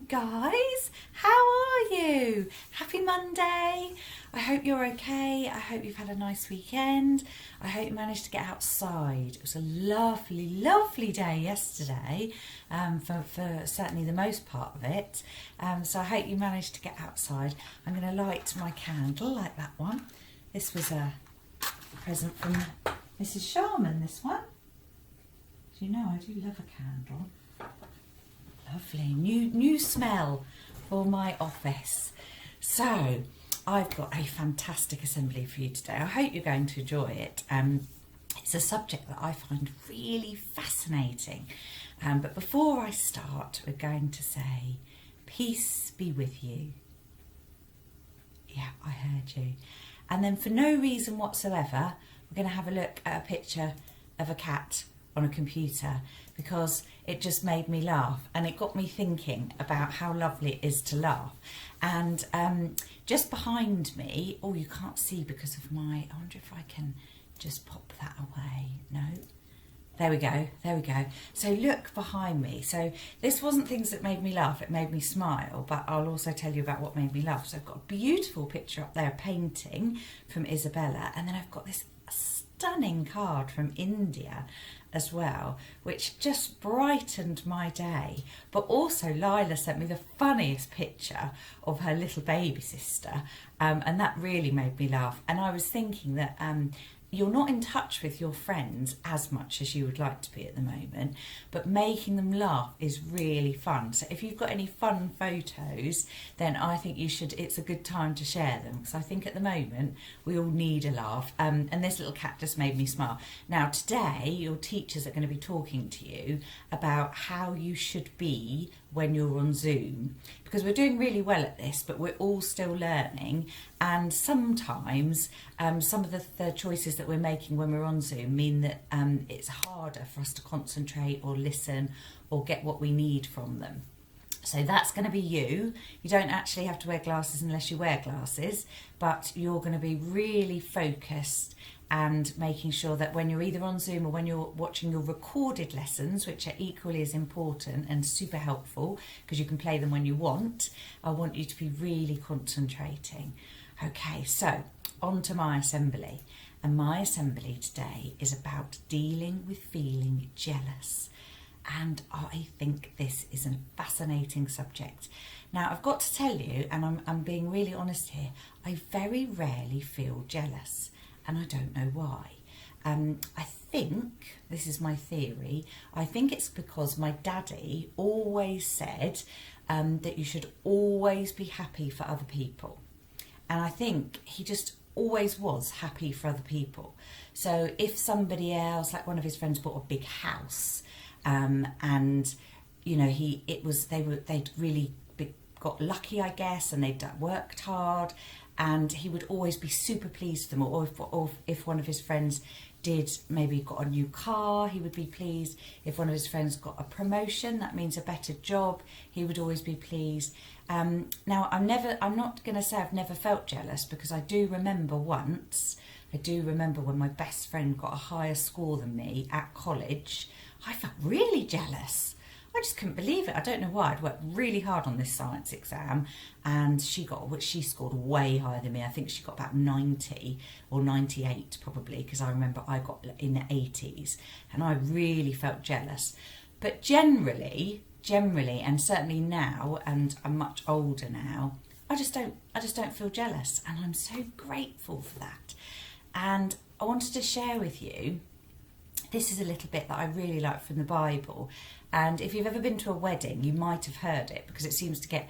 guys, how are you? Happy Monday. I hope you're okay. I hope you've had a nice weekend. I hope you managed to get outside. It was a lovely day yesterday, for certainly the most part of it. So I hope you managed to get outside. I'm going to light my candle like that one. This was a present from Mrs. Sharman, this one. As you know, I do love a candle. Lovely, new smell for my office. So, I've got a fantastic assembly for you today. I hope you're going to enjoy it. It's a subject that I find really fascinating. But before I start, we're going to say, peace be with you. Yeah, I heard you. And then for no reason whatsoever, we're going to have a look at a picture of a cat on a computer, because it just made me laugh and it got me thinking about how lovely it is to laugh. And just behind me, oh, you can't see because of my, I wonder if I can just pop that away. No, there we go. So look behind me. So this wasn't things that made me laugh, it made me smile, but I'll also tell you about what made me laugh. So I've got a beautiful picture up there, a painting from Isabella, and then I've got this stunning card from India as well, which just brightened my day. But also Lila sent me the funniest picture of her little baby sister, and that really made me laugh. And I was thinking that you're not in touch with your friends as much as you would like to be at the moment, but making them laugh is really fun. So if you've got any fun photos, then I think you should, it's a good time to share them, because I think at the moment we all need a laugh, and this little cat just made me smile. Now today your teachers are going to be talking to you about how you should be when you're on Zoom, because we're doing really well at this, but we're all still learning, and sometimes some of the choices that we're making when we're on Zoom mean that it's harder for us to concentrate or listen or get what we need from them. So that's going to be you. You don't actually have to wear glasses unless you wear glasses, but you're going to be really focused and making sure that when you're either on Zoom or when you're watching your recorded lessons, which are equally as important and super helpful because you can play them when you want, I want you to be really concentrating. Okay, so on to my assembly. And my assembly today is about dealing with feeling jealous. And I think this is a fascinating subject. Now, I've got to tell you, and I'm being really honest here, I very rarely feel jealous, and I don't know why. I think, this is my theory, I think it's because my daddy always said that you should always be happy for other people. And I think he just always was happy for other people. So if somebody else, like one of his friends, bought a big house, and you know they'd really got lucky, I guess, and they'd worked hard, and he would always be super pleased with them. Or if one of his friends did maybe got a new car, he would be pleased. If one of his friends got a promotion, that means a better job, he would always be pleased. Now I'm not going to say I've never felt jealous, because I do remember once. I do remember when my best friend got a higher score than me at college. I felt really jealous. I just couldn't believe it. I don't know why. I'd worked really hard on this science exam, and she scored way higher than me. I think she got about 90 or 98 probably, because I remember I got in the 80s, and I really felt jealous. But generally, and certainly now, and I'm much older now, I just don't feel jealous, and I'm so grateful for that. And I wanted to share with you, this is a little bit that I really like from the Bible. And if you've ever been to a wedding, you might have heard it, because it seems to get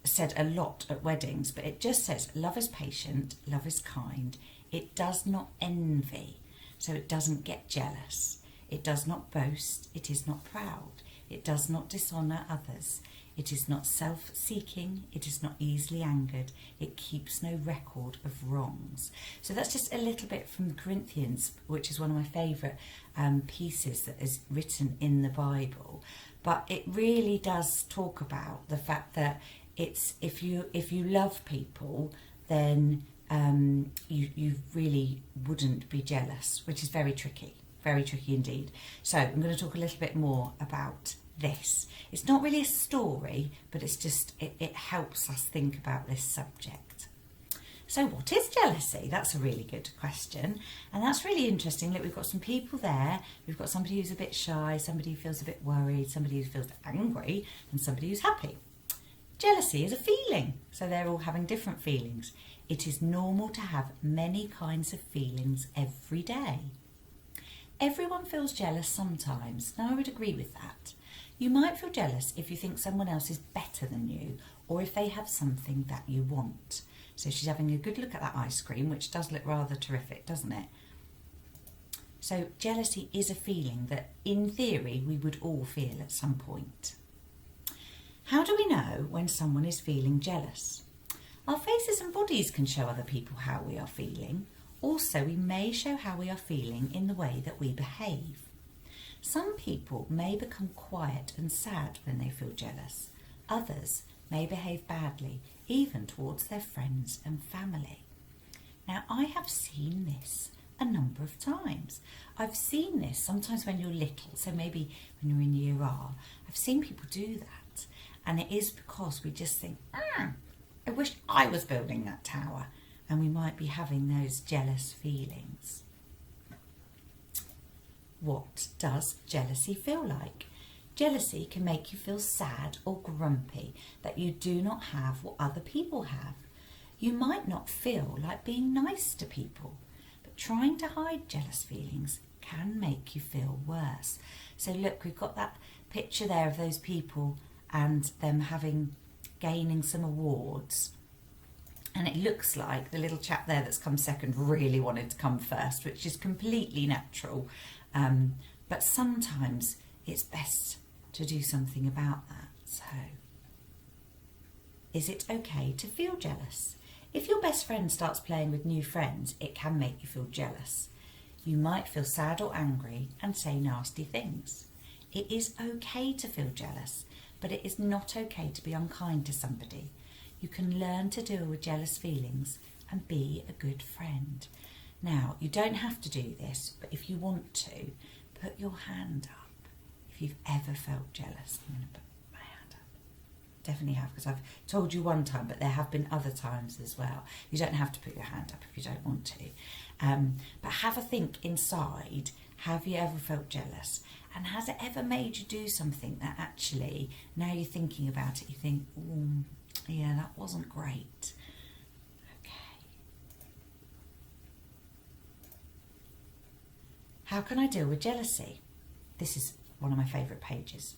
said a lot at weddings. But it just says, love is patient, love is kind, it does not envy, so it doesn't get jealous. It does not boast, it is not proud, it does not dishonour others. It is not self-seeking, it is not easily angered, it keeps no record of wrongs. So that's just a little bit from Corinthians, which is one of my favourite pieces that is written in the Bible. But it really does talk about the fact that it's if you love people, then you really wouldn't be jealous, which is very tricky indeed. So I'm going to talk a little bit more about this. It's not really a story, but it's just, it helps us think about this subject. So what is jealousy? That's a really good question. And that's really interesting. Look, we've got some people there. We've got somebody who's a bit shy, somebody who feels a bit worried, somebody who feels angry, and somebody who's happy. Jealousy is a feeling, so they're all having different feelings. It is normal to have many kinds of feelings every day. Everyone feels jealous sometimes. Now, I would agree with that. You might feel jealous if you think someone else is better than you, or if they have something that you want. So she's having a good look at that ice cream, which does look rather terrific, doesn't it? So jealousy is a feeling that, in theory, we would all feel at some point. How do we know when someone is feeling jealous? Our faces and bodies can show other people how we are feeling. Also, we may show how we are feeling in the way that we behave. Some people may become quiet and sad when they feel jealous. Others may behave badly, even towards their friends and family. Now, I have seen this a number of times. I've seen this sometimes when you're little, so maybe when you're in year R. I've seen people do that, and it is because we just think, I wish I was building that tower, and we might be having those jealous feelings. What does jealousy feel like? Jealousy can make you feel sad or grumpy that you do not have what other people have. You might not feel like being nice to people, but trying to hide jealous feelings can make you feel worse. So look, we've got that picture there of those people and them gaining some awards. And it looks like the little chap there that's come second really wanted to come first, which is completely natural. But sometimes it's best to do something about that. So, is it okay to feel jealous? If your best friend starts playing with new friends, it can make you feel jealous. You might feel sad or angry and say nasty things. It is okay to feel jealous, but it is not okay to be unkind to somebody. You can learn to deal with jealous feelings and be a good friend. Now, you don't have to do this, but if you want to, put your hand up. If you've ever felt jealous, I'm going to put my hand up. Definitely have, because I've told you one time, but there have been other times as well. You don't have to put your hand up if you don't want to. But have a think inside. Have you ever felt jealous? And has it ever made you do something that actually, now you're thinking about it, you think, yeah, that wasn't great. Okay. How can I deal with jealousy? This is one of my favourite pages.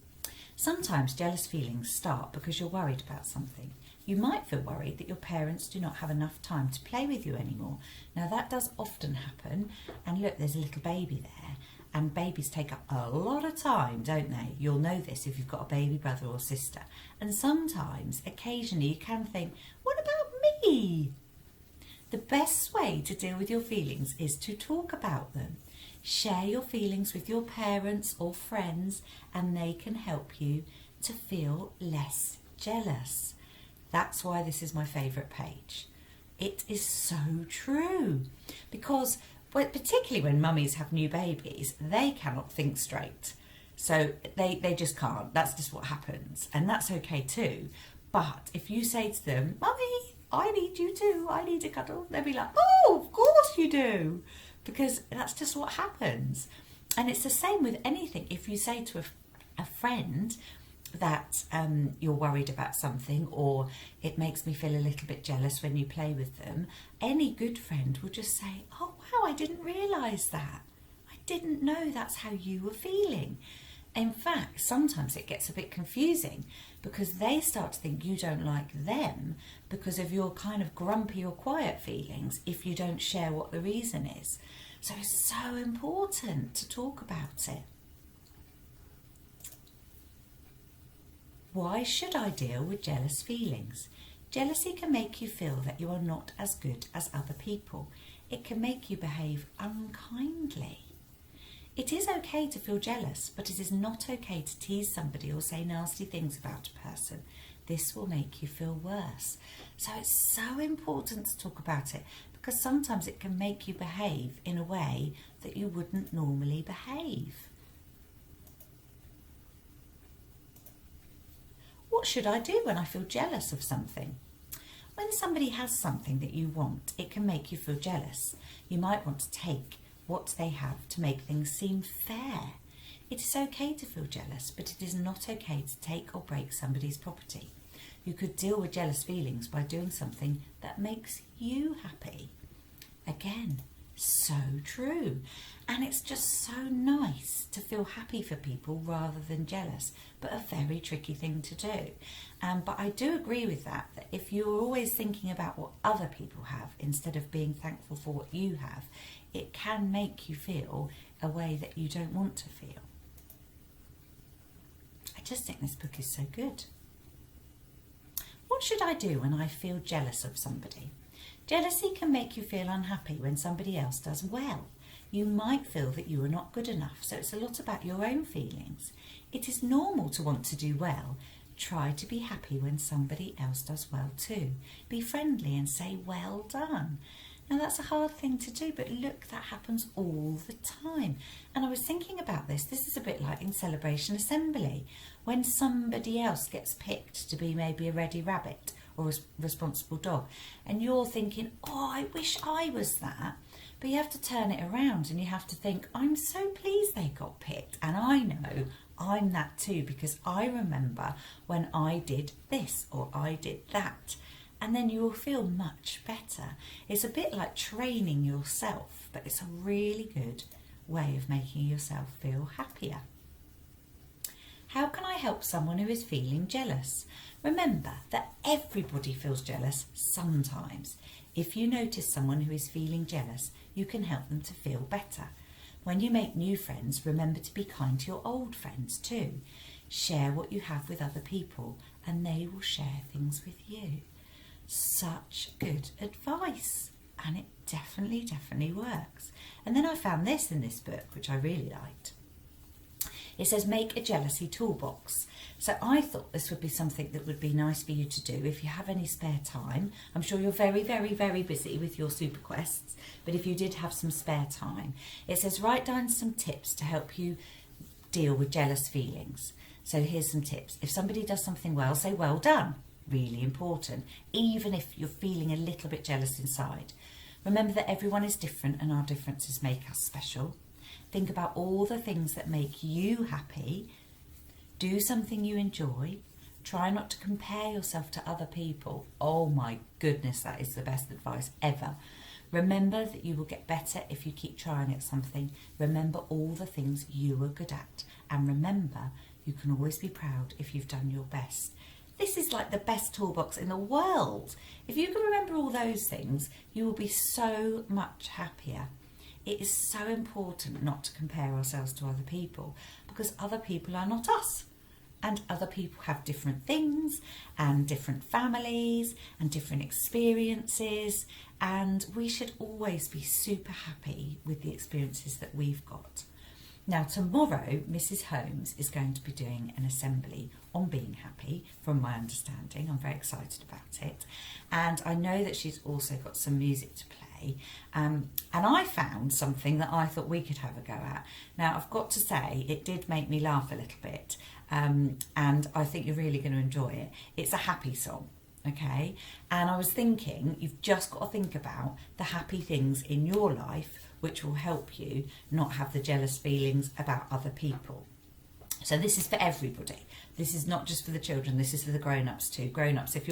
Sometimes jealous feelings start because you're worried about something. You might feel worried that your parents do not have enough time to play with you anymore. Now that does often happen, and look, there's a little baby there, and babies take up a lot of time, don't they? You'll know this if you've got a baby brother or sister. And sometimes, occasionally, you can think, what about me? The best way to deal with your feelings is to talk about them. Share your feelings with your parents or friends, and they can help you to feel less jealous. That's why this is my favourite page. It is so true. Because, particularly when mummies have new babies, they cannot think straight. So they just can't. That's just what happens. And that's okay too. But if you say to them, Mummy, I need you too, I need a cuddle, they'll be like, oh, of course you do. Because that's just what happens. And it's the same with anything. If you say to a friend that you're worried about something, or it makes me feel a little bit jealous when you play with them, any good friend will just say, oh wow, I didn't realise that. I didn't know that's how you were feeling. In fact, sometimes it gets a bit confusing because they start to think you don't like them because of your kind of grumpy or quiet feelings if you don't share what the reason is. So it's so important to talk about it. Why should I deal with jealous feelings? Jealousy can make you feel that you are not as good as other people. It can make you behave unkindly. It is okay to feel jealous, but it is not okay to tease somebody or say nasty things about a person. This will make you feel worse. So it's so important to talk about it because sometimes it can make you behave in a way that you wouldn't normally behave. What should I do when I feel jealous of something? When somebody has something that you want, it can make you feel jealous. You might want to take what they have to make things seem fair. It is okay to feel jealous, but it is not okay to take or break somebody's property. You could deal with jealous feelings by doing something that makes you happy. Again, so true. And it's just so nice to feel happy for people rather than jealous, but a very tricky thing to do. But I do agree with that if you're always thinking about what other people have instead of being thankful for what you have, it can make you feel a way that you don't want to feel. I just think this book is so good. What should I do when I feel jealous of somebody? Jealousy can make you feel unhappy when somebody else does well. You might feel that you are not good enough, so it's a lot about your own feelings. It is normal to want to do well. Try to be happy when somebody else does well too. Be friendly and say, well done. Now that's a hard thing to do, but look, that happens all the time. And I was thinking about this. This is a bit like in Celebration Assembly, when somebody else gets picked to be maybe a ready rabbit or a responsible dog, and you're thinking, oh, I wish I was that. But you have to turn it around and you have to think, I'm so pleased they got picked. And I know I'm that too, because I remember when I did this or I did that. And then you will feel much better. It's a bit like training yourself, but it's a really good way of making yourself feel happier. How can I help someone who is feeling jealous? Remember that everybody feels jealous sometimes. If you notice someone who is feeling jealous, you can help them to feel better. When you make new friends, remember to be kind to your old friends too. Share what you have with other people and they will share things with you. Such good advice, and it definitely works. And then I found this in this book, which I really liked. It says make a jealousy toolbox. So I thought this would be something that would be nice for you to do if you have any spare time. I'm sure you're very busy with your super quests, but if you did have some spare time, it says write down some tips to help you deal with jealous feelings. So here's some tips. If somebody does something well, say well done. Really important, even if you're feeling a little bit jealous inside. Remember that everyone is different and our differences make us special. Think about all the things that make you happy. Do something you enjoy. Try not to compare yourself to other people. Oh my goodness, that is the best advice ever. Remember that you will get better if you keep trying at something. Remember all the things you are good at. And remember, you can always be proud if you've done your best. This is like the best toolbox in the world. If you can remember all those things, you will be so much happier. It is so important not to compare ourselves to other people, because other people are not us. And other people have different things and different families and different experiences. And we should always be super happy with the experiences that we've got. Now tomorrow, Mrs. Holmes is going to be doing an assembly on being happy, from my understanding. I'm very excited about it. And I know that she's also got some music to play. And I found something that I thought we could have a go at. Now, I've got to say, it did make me laugh a little bit. And I think you're really going to enjoy it. It's a happy song. Okay. And I was thinking, you've just got to think about the happy things in your life which will help you not have the jealous feelings about other people. So this is for everybody. This is not just for the children, this is for the grown-ups too. Grown-ups, if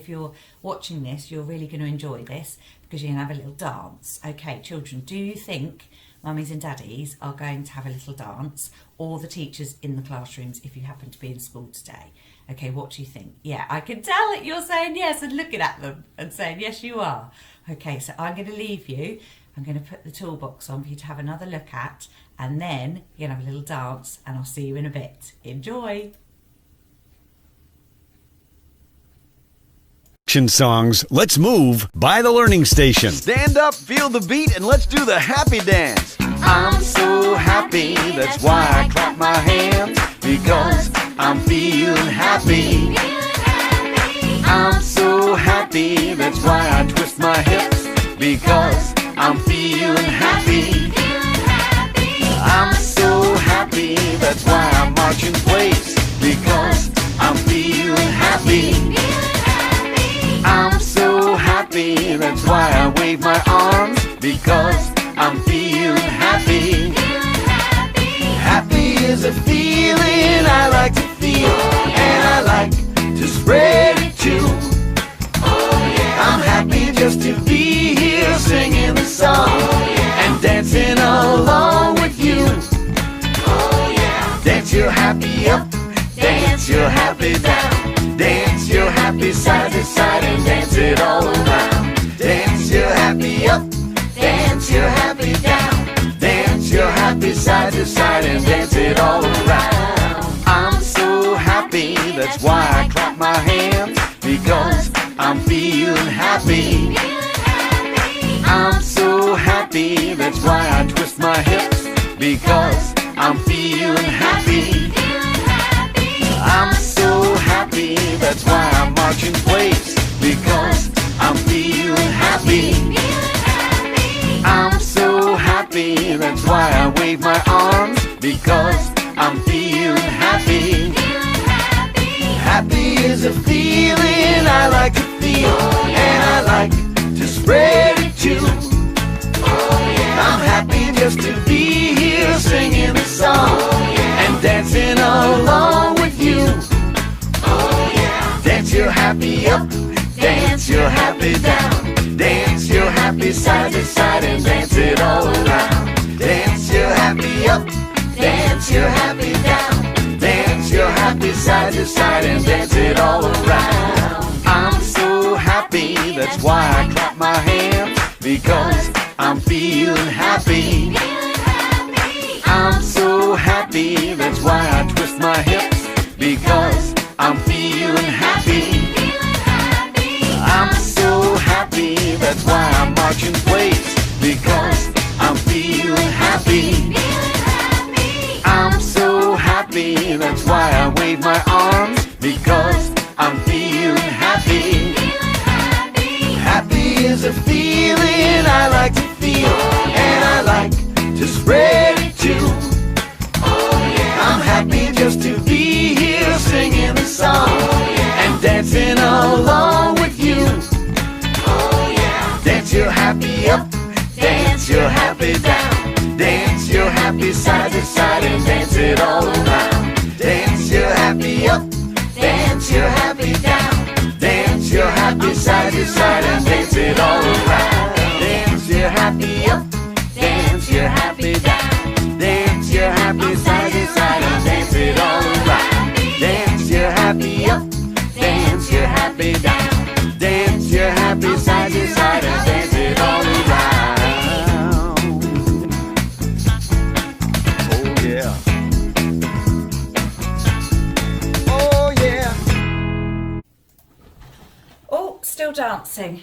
you're watching this, you're really going to enjoy this because you're going to have a little dance. Okay, children, do you think mummies and daddies are going to have a little dance, or the teachers in the classrooms if you happen to be in school today? Okay, what do you think? Yeah, I can tell that you're saying yes and looking at them and saying yes you are. Okay, so I'm going to leave you. I'm going to put the toolbox on for you to have another look at, and then you're going to have a little dance, and I'll see you in a bit. Enjoy! Songs Let's Move by The Learning Station. Stand up, feel the beat, and let's do the happy dance. I'm so happy, that's why I clap my hands, because I'm feeling happy. I'm so happy, that's why I twist my hips, because I'm feeling happy. I'm so happy, that's why I march in place, because I'm feeling happy. I'm so happy, that's why I wave my arms, because I'm feeling happy. Happy is a feeling I like to feel, and I like to spread it too. I'm happy just to be here singing the song and dancing along with you. Dance your happy up, dance your happy down, dance your happy side to side and dance it all around. Dance your happy up, dance your happy down, dance your happy side to side and dance it all around. I'm so happy, that's why I clap my hands, because I'm feeling happy. I'm so happy, that's why I twist my hips, because I'm feeling happy. I'm so happy, that's why I march in place, because I'm feeling happy. I'm so happy, that's why I wave my arms, because I'm feeling happy. Happy is a feeling I like to feel, and I like to spread it too. I'm happy just to be here singing the song and dancing along with you. Dance your happy up, dance your happy down, dance your happy side to side and dance it all around. Dance your happy up, dance your happy down, dance your happy side to side and dance it all around. I'm so happy, that's why I clap my hands, because I'm feeling happy. I'm so happy, that's why I twist my hips, because I'm feeling happy. I'm so happy, that's why I march in place, because I'm feeling happy. I'm so happy, that's why I wave my arms, because I'm feeling happy. Happy is a feeling I like to feel, and I like to spread it too. I'm happy just to be here singing the song and dancing along with you. Dance your happy up, dance your happy down, dance your happy side to side and dance it all around. Dance your happy up, dance your happy down, dance your happy side to side and dance it all around. Dance your happy up, dance your happy down, dance your happy side to side and dance it all around. Dance your happy up, dance your happy down, dance your happy side to side and dance it all around. Oh yeah. Oh yeah. Oh, still dancing.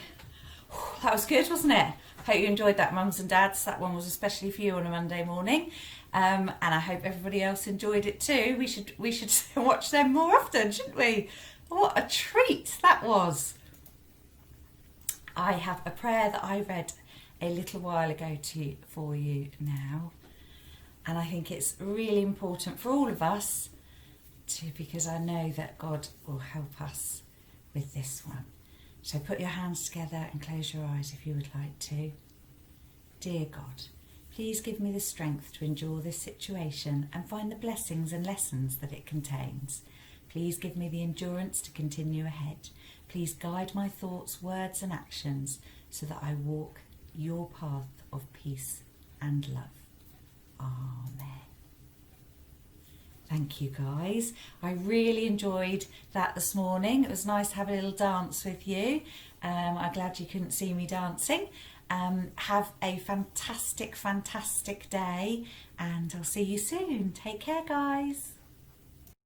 That was good, wasn't it? Hope you enjoyed that, mums and dads. That one was especially for you on a Monday morning, and I hope everybody else enjoyed it too. We should watch them more often, shouldn't we? What a treat that was. I have a prayer that I read a little while ago for you now, and I think it's really important for all of us because I know that God will help us with this one. So put your hands together and close your eyes if you would like to. Dear God, please give me the strength to endure this situation and find the blessings and lessons that it contains. Please give me the endurance to continue ahead. Please guide my thoughts, words and actions so that I walk your path of peace and love. Amen. Thank you guys. I really enjoyed that this morning. It was nice to have a little dance with you. I'm glad you couldn't see me dancing. Have a fantastic, fantastic day and I'll see you soon. Take care guys.